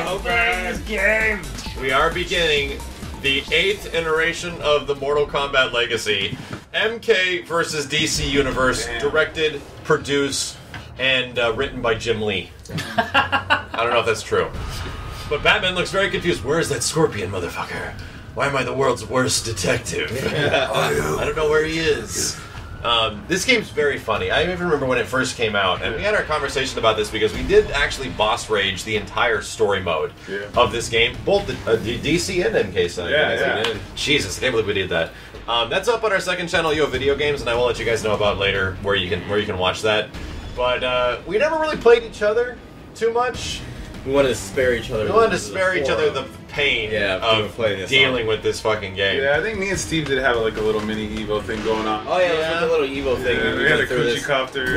this game. We are beginning the 8th iteration of the Mortal Kombat Legacy. MK versus DC Universe, directed, produced, and written by Jim Lee. I don't know if that's true. But Batman looks very confused. Where is that scorpion, motherfucker? Why am I the world's worst detective? I don't know where he is. This game's very funny. I even remember when it first came out, and we had our conversation about this because we did actually boss rage the entire story mode of this game, both the DC and MK side. Jesus, I can't believe we did that. That's up on our second channel, Yo Video Games, and I will let you guys know about later where you can watch that. But we never really played each other too much. We wanted to spare each other. We wanted to spare each other the pain of dealing with this fucking game. Yeah, I think me and Steve did have like a little mini Evo thing going on. Oh yeah, it was like a little Evo thing. Yeah, we had a coochie copter.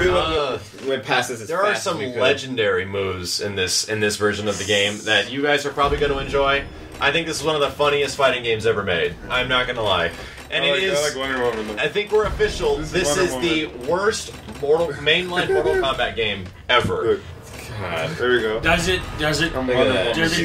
We went past this. There are some legendary moves in this version of the game that you guys are probably going to enjoy. I think this is one of the funniest fighting games ever made. I'm not going to lie. And I think we're official. This is the worst mainline Mortal Kombat game ever. God. There we go. Does it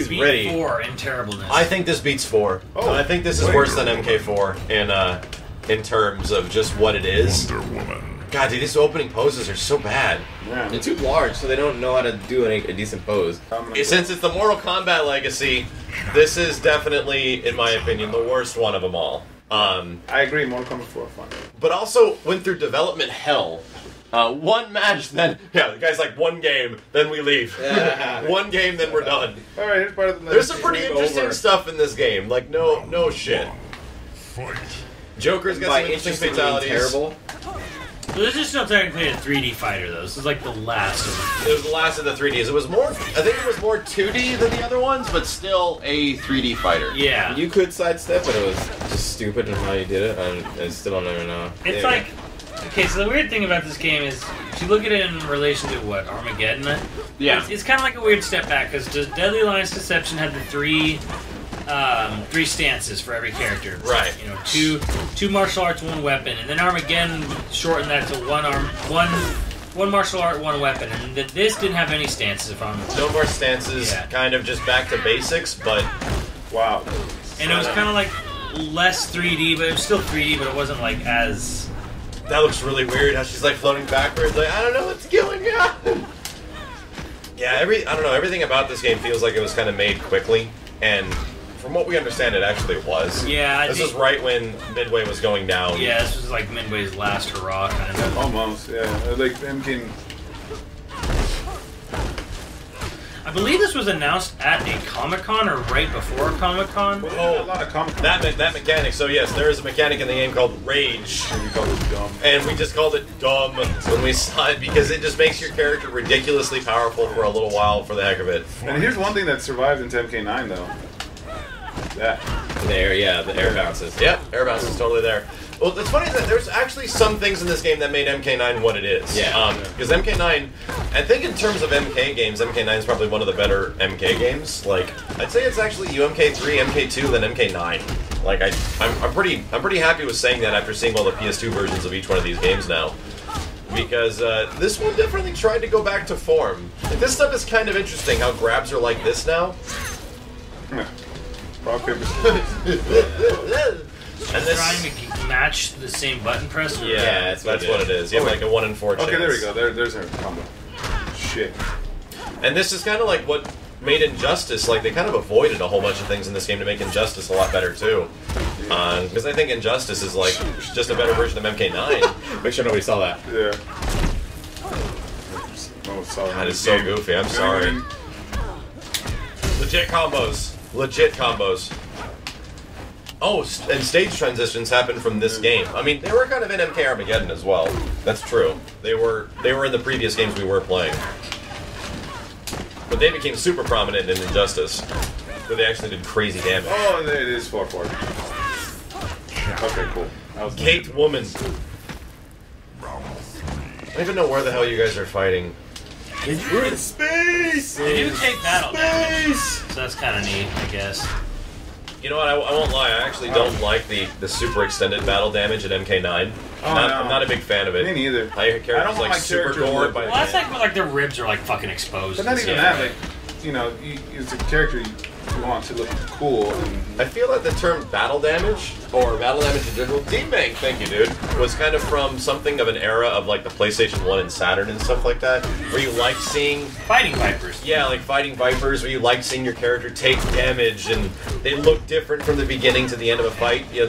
beat 4 in terribleness? I think this beats 4. Oh, I think this is worse than MK4 in terms of just what it is. Wonder Woman. God, dude, these opening poses are so bad. Yeah. They're too large, so they don't know how to do a decent pose. Since it's the Mortal Kombat Legacy, this is definitely, in my opinion, the worst one of them all. I agree, Mortal Kombat 4 fun. But also went through development hell. One match, then the guy's like, one game, then we leave. One game, then we're done. All right, here's part of the. There's some pretty interesting stuff in this game. Like no shit. Fight. Joker's got some interesting fatalities. Terrible. So this is still technically a 3D fighter, though. This is like the last of It was the last of the 3Ds. It was more. I think it was more 2D than the other ones, but still a 3D fighter. Yeah. You could sidestep, but it was just stupid in how you did it. I still don't ever know. It's like. Okay, so the weird thing about this game is, if you look at it in relation to what, Armageddon? Yeah. It's kind of like a weird step back, because Deadly Alliance Deception had the three stances for every character. Right. You know, two martial arts, one weapon, and then Armageddon shortened that to one martial art, one weapon, and this didn't have any stances, if I'm No more stances, kind of just back to basics, but... Wow. And it was kind of like less 3D, but it was still 3D, but it wasn't like as... That looks really weird, how she's like floating backwards, like, I don't know what's going on! Yeah, I don't know, everything about this game feels like it was kind of made quickly, and from what we understand, it actually was. Yeah, This was right when Midway was going down. Yeah, this was like Midway's last hurrah, kind of. Almost, yeah. Like MK. I believe this was announced at a Comic-Con or right before Comic-Con. Oh, a lot of Comic-Con. That mechanic. So yes, there is a mechanic in the game called Rage. We call it dumb. And we just called it dumb when we saw it because it just makes your character ridiculously powerful for a little while for the heck of it. And here's one thing that survived into MK9 though. That. The air bounces. Yep, air bounce is totally there. Well, it's funny that there's actually some things in this game that made MK9 what it is. Yeah. Because MK9, I think in terms of MK games, MK9 is probably one of the better MK games. Like, I'd say it's actually MK3, MK2 than MK9. Like, I'm pretty happy with saying that after seeing all the PS2 versions of each one of these games now. Because this one definitely tried to go back to form. Like, this stuff is kind of interesting, how grabs are like this now. Rock, paper, And this, trying to match the same button press? Or yeah, that's what it is. You have like a 1 in 4 chance. Okay, there we go. There's our combo. Shit. And this is kind of like what made Injustice, like they kind of avoided a whole bunch of things in this game to make Injustice a lot better too. Because I think Injustice is like just a better version of MK9. Make sure nobody saw that. Yeah. Oh, sorry. God, it's so goofy, I'm sorry. Legit combos. Legit combos. Oh, and stage transitions happen from this game. I mean, they were kind of in MK Armageddon as well. That's true. They were in the previous games we were playing. But they became super prominent in Injustice, where they actually did crazy damage. Oh, there it is, 4-4. Okay, cool. Kate Woman. I don't even know where the hell you guys are fighting. We're in space! They do take battle damage, so that's kind of neat, I guess. You know what, I won't lie, I actually don't like the super extended battle damage in MK9. I'm not a big fan of it. Me neither. How your character's like super gored by Well, that's like when like their ribs are like fucking exposed. But not even that, like, you know, it's a character you want to look cool. And I feel that the term battle damage, or battle damage in general, Deep Bang, thank you, dude, was kind of from something of an era of like the PlayStation 1 and Saturn and stuff like that, where you like seeing... Fighting Vipers. Yeah, like Fighting Vipers, where you like seeing your character take damage, and they look different from the beginning to the end of a fight. Yeah.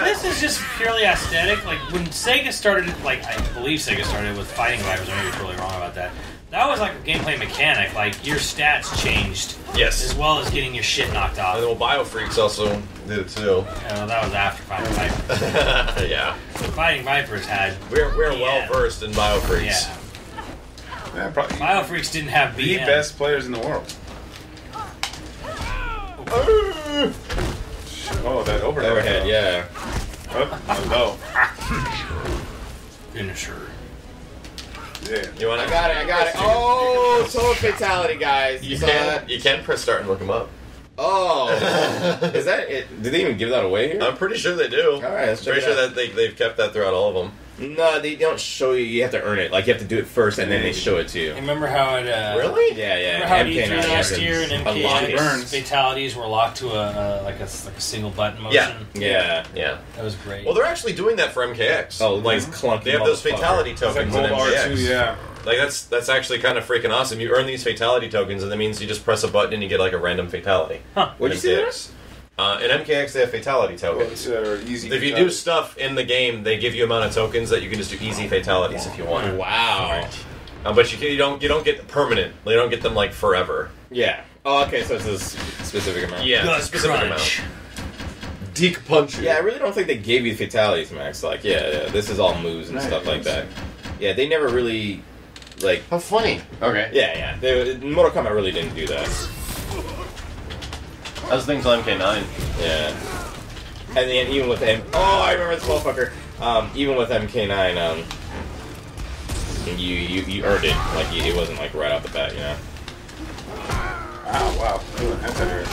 This is just purely aesthetic. Like, when Sega started, like, I believe Sega started with Fighting Vipers, I may be totally wrong about that. That was like a gameplay mechanic, like, your stats changed. Yes. As well as getting your shit knocked off. And well, BioFreaks also did it too. Yeah, well, that was after Fighting Vipers. Yeah. So Fighting Vipers had... We're well versed in BioFreaks. Yeah. yeah, probably BioFreaks didn't have the BM. best players in the world. Oh, that Overhead, yeah. Oh, Finisher. yeah. You want I got it. Oh, total fatality, guys. You saw can that? you can press start and look them up. Oh, is that it? Did they even give that away here? I'm pretty sure they do. All right, let's check pretty it sure out. that they've kept that throughout all of them. No, they don't show you. You have to earn it. Like, you have to do it first, and then they show it to you. Remember how it... Really? Yeah, yeah. Remember how MK9 E3 last has year and unlock it. MKX fatalities were locked to a single button motion? Yeah. Yeah. That was great. Well, they're actually doing that for MKX. Oh, like these clunky they have those motherfucker. fatality It's like tokens in Gold MKX. R2, yeah. Like that's actually kind of freaking awesome. You earn these fatality tokens, and that means you just press a button and you get like a random fatality. Huh. What'd you say there? In MKX, they have fatality tokens. Easy. If you do stuff in the game, they give you amount of tokens that you can just do easy fatalities if you want. Wow. But you don't get permanent. You don't get them like forever. Yeah. Oh, okay, so it's a specific amount. Yeah, Gut it's a specific crunch. amount. Deke punch. Yeah, I really don't think they gave you fatalities, Max. Like, yeah, this is all moves and Nice. stuff like that. Yeah, they never really, like... How funny. Okay. Yeah. Mortal Kombat really didn't do that. That was the thing till MK9. Yeah. And then even with oh, I remember this motherfucker. Even with MK9, you earned it. Like, it wasn't like right off the bat, you know. Wow. That's here.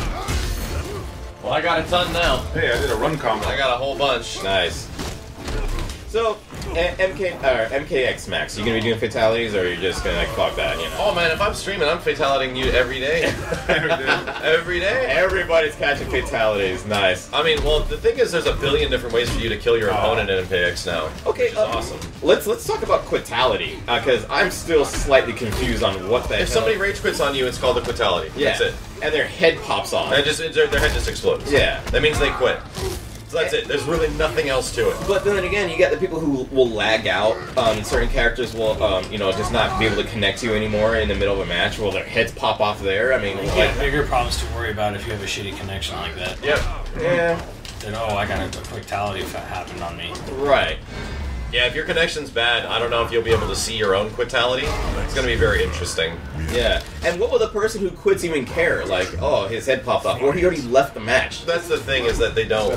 Well, I got a ton now. Hey, I did a run combo. I got a whole bunch. Nice. So, MKX Max, you gonna be doing fatalities, or you're just gonna like fuck that, you know? Oh man, if I'm streaming, I'm fatalitying you every day. Every day. Everybody's catching fatalities. Nice. I mean, well, the thing is, there's a billion different ways for you to kill your opponent in MKX now. Okay, which is awesome. Let's talk about quitality, because I'm still slightly confused on what the hell. If somebody rage quits on you, it's called a quitality. Yeah. That's it. And their head pops off. And their head just explodes. Yeah. That means they quit. So that's it. There's really nothing else to it. But then again, you got the people who will lag out. Certain characters will, just not be able to connect to you anymore in the middle of a match. Will their heads pop off there? I mean, You get bigger problems to worry about if you have a shitty connection like that. Yep. yeah, Then, I got a fatality happened on me. right. Yeah, if your connection's bad, I don't know if you'll be able to see your own quitality. It's going to be very interesting. Yeah. And what will the person who quits even care? Like, oh, his head popped off, or he already left the match. That's the thing, is that they don't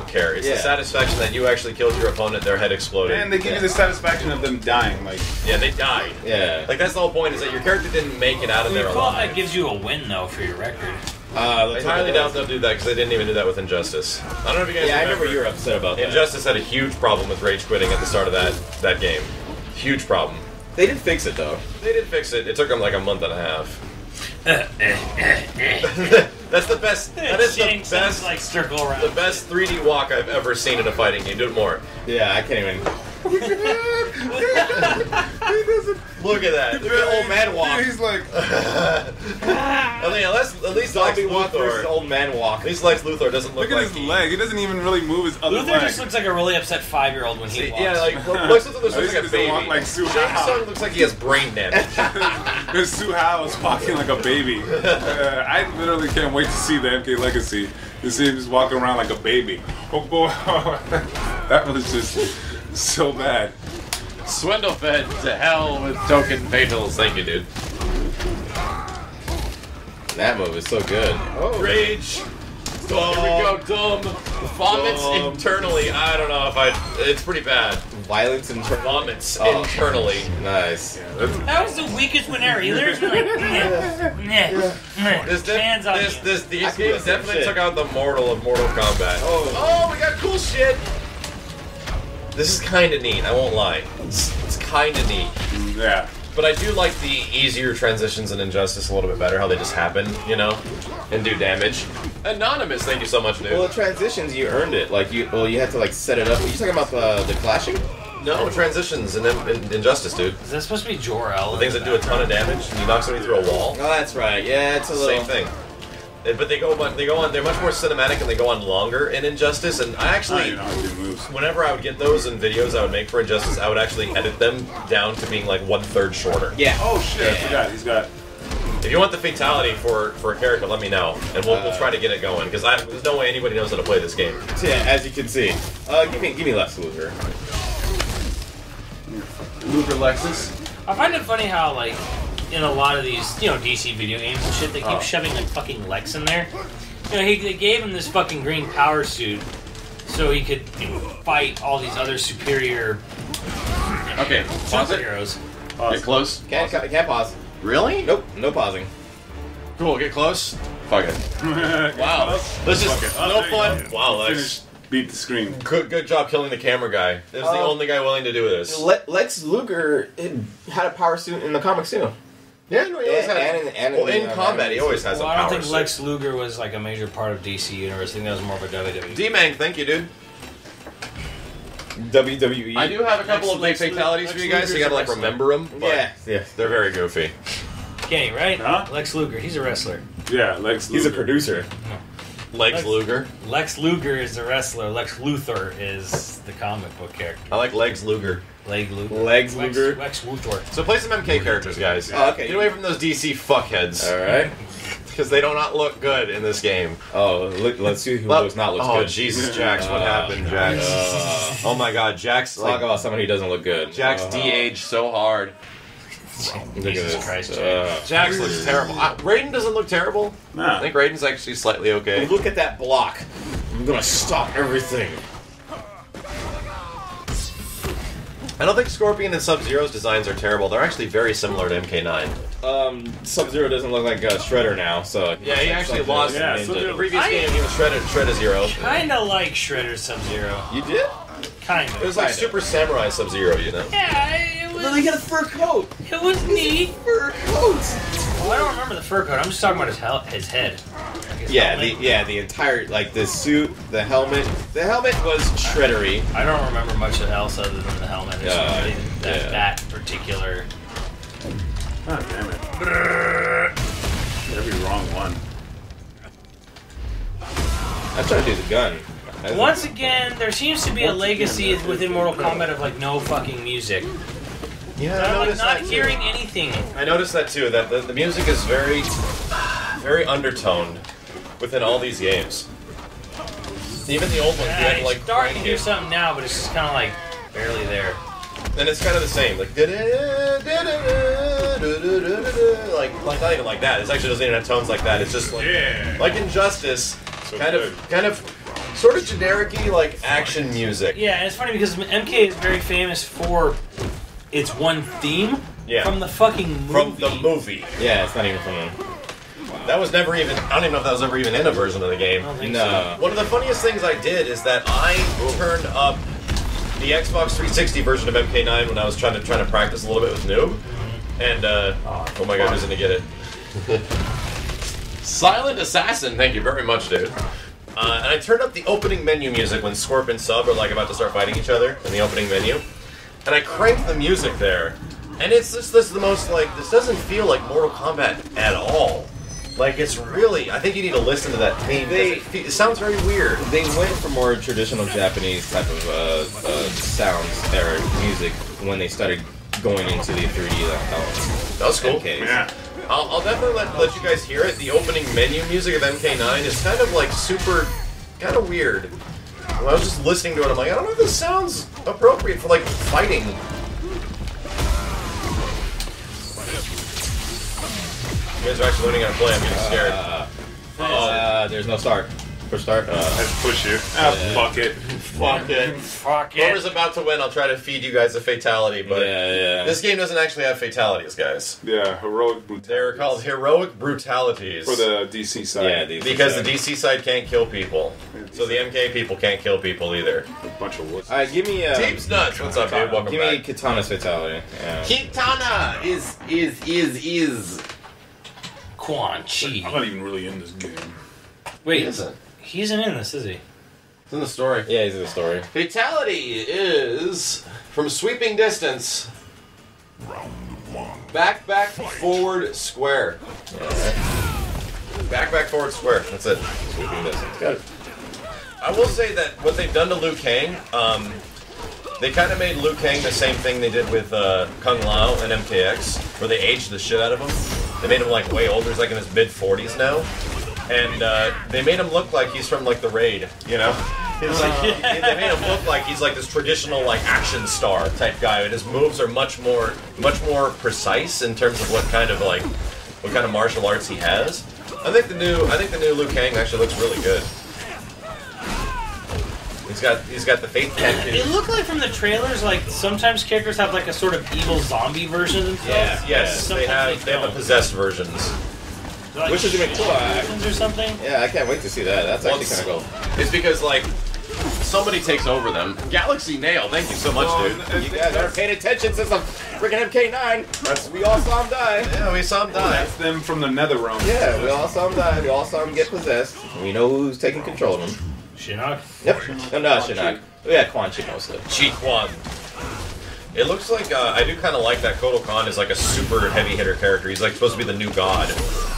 care. It's the Yeah. satisfaction that you actually killed your opponent, their head exploded. And they give you the satisfaction of them dying. Like, Yeah, they died. Yeah. Like, that's the whole point, is that your character didn't make it out of Well, there you call alive. that gives you a win, though, for your record. I highly doubt they'll do that, because they didn't even do that with Injustice. I don't know if you guys Yeah, I remember. remember you were upset about that. Injustice had a huge problem with rage quitting at the start of that game. Huge problem. They did fix it though. They did fix it. It took them like a month and a half. That's the best. That is the Shank sounds best. like circle around. The best 3D walk I've ever seen in a fighting game. Do it more. Yeah, I can't even. Look at that. Look at the old man walk. he's like, At least Lex Zombie walk versus Luthor. old man walk. At least Lex Luthor doesn't look look at like his leg. He doesn't even really move his other Luther leg. just looks like a really upset 5-year-old when he walks. Yeah, like Lex Luthor looks At least like he a doesn't baby. walk like Sue Shang Hao. Tsung looks like he has brain damage. There's Sue Hao is walking like a baby. I literally can't wait to see the MK Legacy. To see him just walking around like a baby. Oh boy, that was just so bad. Swindle fed to hell with token fatals. Thank you, dude. That move is so good. Oh. Rage. Oh, here we go, dumb. Vomits internally. I don't know if it's pretty bad. Violence and Vomits Oh. internally. Nice. That was the weakest one ever. He literally was like, This hands on these I games can do the same definitely shit. took out the mortal of Mortal Kombat. Oh. We got cool shit. This is kind of neat. I won't lie. It's kind of neat. Yeah. But I do like the easier transitions in Injustice a little bit better, how they just happen, you know, and do damage. Anonymous, thank you so much, dude. Well, the transitions, you earned it. Like, you had to, like, set it up. Are you talking about the clashing? No, transitions in Injustice, dude. Is that supposed to be Jor-El? The things that do a ton of damage, and you knock somebody through a wall. Oh, that's right. Yeah, it's a little... Same thing. But they go on. They're much more cinematic and they go on longer in Injustice. And I actually, whenever I would get those in videos I would make for Injustice, I would actually edit them down to being like 1/3 shorter. Yeah. Oh shit! Yeah. I forgot. He's got. If you want the fatality for a character, let me know, and we'll try to get it going. Because there's no way anybody knows how to play this game. Yeah, as you can see. Give me Lex Luger. Luger Lexus. I find it funny how, like, in a lot of these, you know, DC video games and shit, they keep shoving, like, fucking Lex in there. You know, they gave him this fucking green power suit so he could, you know, fight all these other superior Okay, pause it. superheroes. Get close. Can't pause. Really? Nope, no pausing. Cool. Get close. Fuck it. Wow. This is no fun. Wow, Lex. Finish. Beat the screen. Good job killing the camera guy. This is the only guy willing to do this. Lex Luger had a power suit in the comics too. Yeah, no, he always has. In combat, he always has a Well, power I don't think suit. Lex Luger was, like, a major part of DC Universe. I think that was more of a WWE. D-Mang, thank you, dude. WWE. I do have a couple of big fatalities for you guys, so you gotta, like, remember them. Yeah. They're very goofy. Kenny, right? Huh? Lex Luger, he's a wrestler. Yeah, Lex Luger. He's a producer. Lex Luger. Lex Luger is the wrestler. Lex Luthor is the comic book character. I like Legs Luger. Legs Luger. Lex Luthor. So play some MK characters, guys. Oh, okay. Get away from those DC fuckheads. Alright. Because they do not look good in this game. Oh, let's see who does not look Oh, good. Jesus, Jax, what happened, Jax? Oh my god, Jax, Talk about somebody who doesn't look good. Jax de-aged so hard. Look at Jesus this. Christ, Jax looks terrible. Raiden doesn't look terrible. No. I think Raiden's actually slightly okay. Look at that block. I'm gonna stop everything. I don't think Scorpion and Sub-Zero's designs are terrible. They're actually very similar to MK9. Sub-Zero doesn't look like Shredder now, so... Yeah, he actually lost Yeah, in Sub-Zero- the previous game. He was Shredder-Zero. Kinda like Shredder Sub-Zero. You did? Kind It of. was like Kinda. Super Samurai Sub-Zero, you know? Yeah, it Well, he got a fur coat. neat. Fur coat. Well, I don't remember the fur coat. I'm just talking about his head. His helmet. The entire, like, the suit, the helmet. The helmet was shreddery. I don't remember much else other than the helmet. It's not really yeah. that particular. God damn it. Every wrong one. I'm trying to do the gun. Once again, there seems to be a legacy within Mortal Kombat of, like, no fucking music. Yeah, I'm like not hearing anything. I noticed that too, that the music is very, very undertoned within all these games. Even the old ones, they had, like, It's starting to crank do it. something now, but it's just kind of like barely there. And it's kind of the same, like not even like that. It actually doesn't even have tones like that. It's just like like Injustice, So kind good. of, sort of generic-y, like action music. Yeah, and it's funny because MK is very famous for its one theme from the fucking movie. From the movie. Yeah, it's not even from them. That was never even. I don't even know if that was ever even in a version of the game. I don't think No. One of the funniest things I did is that I turned up the Xbox 360 version of MK9 when I was trying to practice a little bit with Noob. And, oh my god, who's gonna get it? Silent Assassin, thank you very much, dude. And I turned up the opening menu music when Scorp and Sub are like about to start fighting each other in the opening menu. And I cranked the music there. And it's just this is the most, like, this doesn't feel like Mortal Kombat at all. Like, it's really, I think you need to listen to that theme. It sounds very weird. They went for more traditional Japanese type of sounds or music when they started going into the 3D elements. That was cool. MKs. Yeah. I'll definitely let you guys hear it. The opening menu music of MK9 is kind of like super, kind of weird. When I was just listening to it, I'm like, I don't know if this sounds appropriate for like fighting. You guys are actually learning how to play. I'm getting scared. There's no start. Push start. Let's push you. Fuck it. Fuck it. Fuck it. Whoever's about to win, I'll try to feed you guys a fatality, but Yeah. this game doesn't actually have fatalities, guys. Yeah, heroic brutalities. They're called heroic brutalities. For the DC side. Yeah, DC because side. the DC side can't kill people. So the MK people can't kill people either. A bunch of wussies. Alright, give me Team's nuts. What's up, dude? Welcome give me back. Katana's fatality. Yeah. Kitana is Quan Chi. I'm not even really in this game. Wait, He isn't. he isn't in this, is he? It's in the story. Yeah, he's in the story. Fatality is from sweeping distance. Back, forward, square. Back, forward, square. That's it. Sweeping distance. Got it. I will say that what they've done to Liu Kang, they kind of made Liu Kang the same thing they did with Kung Lao and MKX, where they aged the shit out of him. They made him like way older. He's like in his mid-40s now. And they made him look like he's from like the Raid, you know? He's like, they made him look like he's like this traditional like action star type guy, and his moves are much more precise in terms of what kind of martial arts he has. I think the new Liu Kang actually looks really good. He's got the faith tattoo. It looked like from the trailers, like sometimes characters have like a sort of evil zombie version of themselves. Yes, they have the possessed versions. Like Which is even cool. versions or something. Yeah, I can't wait to see that. That's actually kind of cool. It's because like somebody takes over them. Galaxy Nail, thank you so much, dude. You guys aren't paying attention since I'm freaking MK9. We all saw him die. Yeah, we saw him die. That's them from the Nether Realm. Yeah, we all saw him die. We all saw him get possessed. We know who's taking control of him. Shinnok. Yep. No, Shinnok. Yeah, Quan Chi mostly. Chi Quan. It looks like I do kind of like that Kotal Khan is like a super heavy hitter character. He's like supposed to be the new god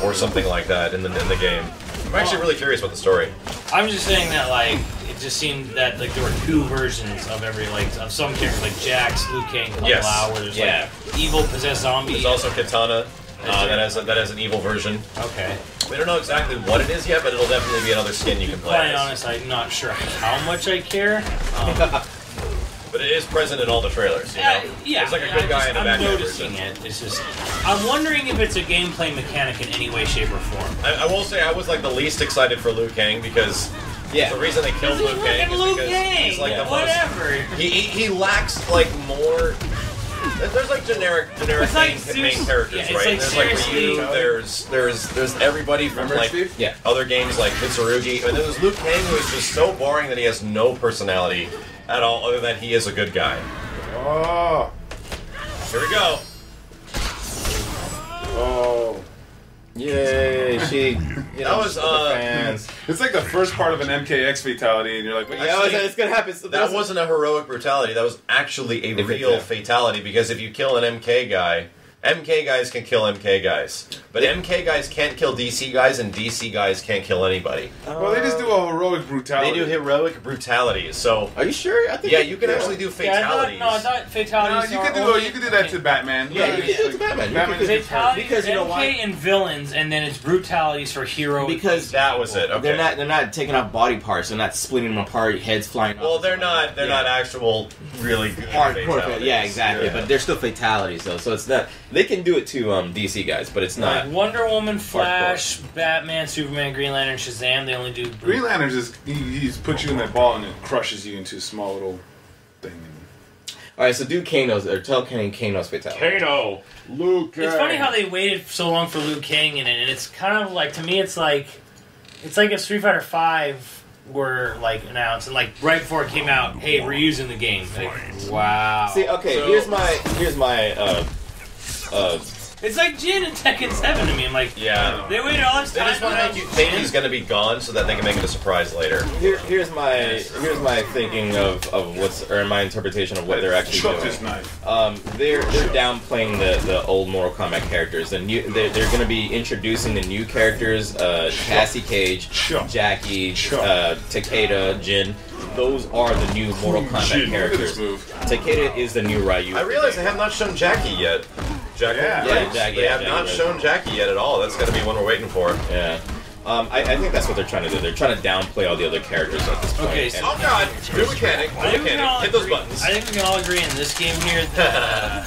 or something like that in the game. I'm actually really curious about the story. I'm just saying that like it just seemed that like there were two versions of every like of some characters like Jax, Liu Kang, Kung Yes. Lao, where there's like evil possessed zombie. There's also Katana that has an evil version. Okay. We don't know exactly what it is yet, but it'll definitely be another skin you can play. Quite as. honest, I'm not sure how much I care. But it is present in all the trailers. You know? Yeah, There's like a good guy in a I'm bad guy noticing version. it. It's just I'm wondering if it's a gameplay mechanic in any way, shape, or form. I will say I was like the least excited for Liu Kang because the reason they killed Liu Kang is Liu because Kang. he's like the most. Whatever. He lacks like more. There's like generic It's like main characters, yeah, it's right? like There's like seriously- Ryu. There's everybody from Remember, like Steve? other games like Mitsurugi, and then there's Liu Kang who is just so boring that he has no personality at all, other than he is a good guy. Oh. Here we go. Oh. Yay, she. That was fans. It's like the first part of an MKX fatality, and you're like, wait, Yeah, it's gonna happen. So That wasn't a heroic brutality. That was actually a real fatality, because if you kill an MK guy, MK guys can kill MK guys. But MK guys can't kill DC guys, and DC guys can't kill anybody. well, they just do a heroic brutality. They do heroic brutalities. So, Are you sure? I think yeah, you can actually do Yeah, fatalities. I thought No, fatalities. you are could do only- you could do that to Batman. Yeah, you can do it to Batman. Batman You can- Fatalities, Because you know MK why? and villains, and then it's brutalities for heroes. Because That was it. Okay. they're not taking off body parts. They're not splitting them apart. Heads flying. Well, off. they're not actual really good Hardcore, fatalities. yeah, exactly. Yeah. But they're still fatalities, though. So it's not. They can do it to DC guys, but it's not. like Wonder Woman, Flash, Batman, Superman, Green Lantern, Shazam, they only do Green Lantern just he's puts you in that ball and it crushes you into a small little thing. All right, so do Kano's or tell Kano's fatality. Kano. Luke. It's funny how they waited so long for Liu Kang in it, and it's kind of like, to me, it's like if Street Fighter V were like announced, and like right before it came out, hey, we're using the game. Like, wow. See, okay, So- here's my It's like Jin and Tekken 7 to me. I'm like, Yeah. they waited all this They time. just want to make you think he's going to be gone so that they can make it a surprise later. here's my thinking of what's or my interpretation of what they're actually Chuck doing. this knife. They're downplaying the old Mortal Kombat characters. They're going to be introducing the new characters: Cassie Cage, Chuck. Jackie, Chuck. Takeda, Jin. Those are the new Mortal Kombat Jin, look at characters. this move. Takeda is the new Ryu. I realize they have not shown Jackie yet. Jackie, Yeah. Yeah, Jackie, they have Jackie, not right. shown Jackie yet at all. That's going to be one we're waiting for. Yeah. I think that's what they're trying to do. They're trying to downplay all the other characters at this point. Okay, And- so- Oh God! New mechanic. I think we can all Hit those agree- buttons. I think we can all agree in this game here that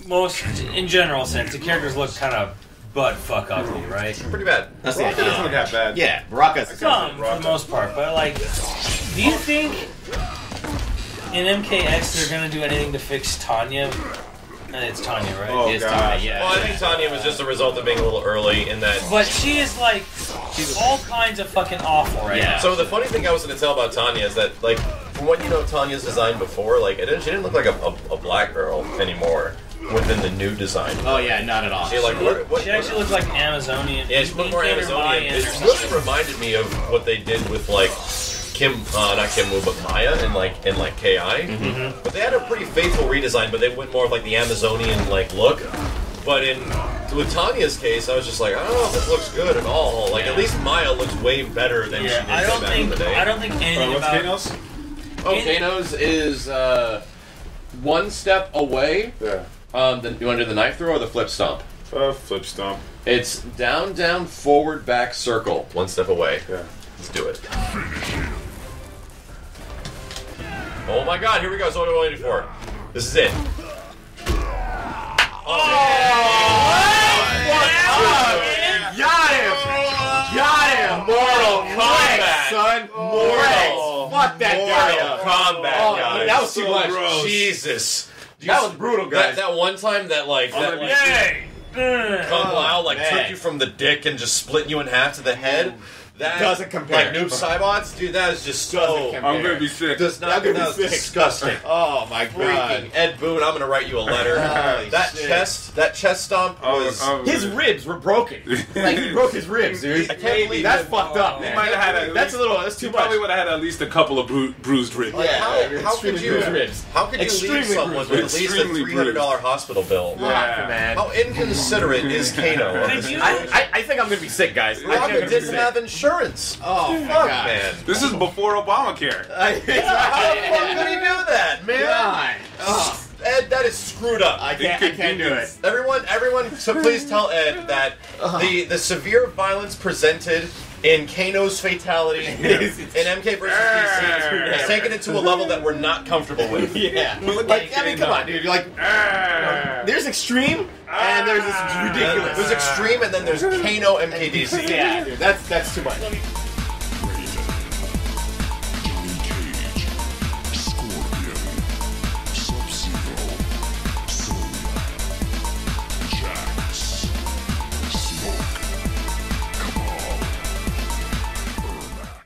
most, in general sense, the characters look kind of butt fuck ugly, right? Pretty bad. That's It doesn't look that bad. Yeah, Baraka's Some, for the most part, but like, do you think in MKX they're gonna do anything to fix Tanya? And it's Tanya, right? Oh, It's God. Tanya, yeah. Well, I think Tanya was just a result of being a little early in that. But she is like, she's all kinds of fucking awful right now. So the funny thing I was going to tell about Tanya is that, like, from what you know Tanya's design before, like, she didn't look like a black girl anymore within the new design. Oh yeah, not at all. She like She actually looks like Amazonian. Yeah, she looked more Amazonian. It really reminded me of what they did with like not Kim Woo, but Maya in like KI. Mm-hmm. But they had a pretty faithful redesign, but they went more of like the Amazonian like look. But with Tanya's case, I was just like, I don't know if this looks good at all. Like, at least Maya looks way better than she did back in the day. I don't think anything What's about Kano's? Oh, Kano's is one step away. Yeah. You want to do the knife throw or the flip stomp? Flip stomp. It's down, down, forward, back, circle. One step away. Yeah. Let's do it. Oh my god, here we go. So what am I waiting for? This is it. Oh! Got him! Got him! Mortal Kombat! Son! Mortal! Fuck that guy up. Kombat, Oh, guys. that was too So much. gross. Jesus. That was brutal, guys. That one time that like that like, Hey! Kung Lao like man. took you from the dick and just split you in half to the head. That Doesn't compare. Like Noob Saibot's, dude. That is just Doesn't so. compare. I'm gonna be sick. Does not. That could be That is sick. disgusting. Oh my Freaking god. Ed Boon, I'm gonna write you a letter. Holy that shit. chest stomp was. His ribs were broken. Like he broke his ribs, dude. I can't believe That's it. fucked up, He man. might have had at That's least- a little. That's too He much. probably would have had at least a couple of bruised ribs. Like, Yeah, how could extremely you? bruised ribs. How could you Extremely leave someone with bruised at least a Extremely $300 hospital bill? Fuck, man. How inconsiderate is Kano? Could you- I think I'm gonna be sick, guys. I think I'm Rocket gonna be didn't sick. have insurance. Oh my Fuck, god. man. This is before Obamacare. How the fuck could he do that, man? God. Oh, Ed, that is screwed up. I can't do it. Everyone, so please tell Ed that the severe violence presented in Kano's fatality in MK vs. DC has taken it to a level that we're not comfortable with. Yeah. Like, I mean, come on, dude. You're like, there's extreme, and there's this ridiculous. There's extreme, and then there's Kano MKDC. Yeah, dude. That's too much.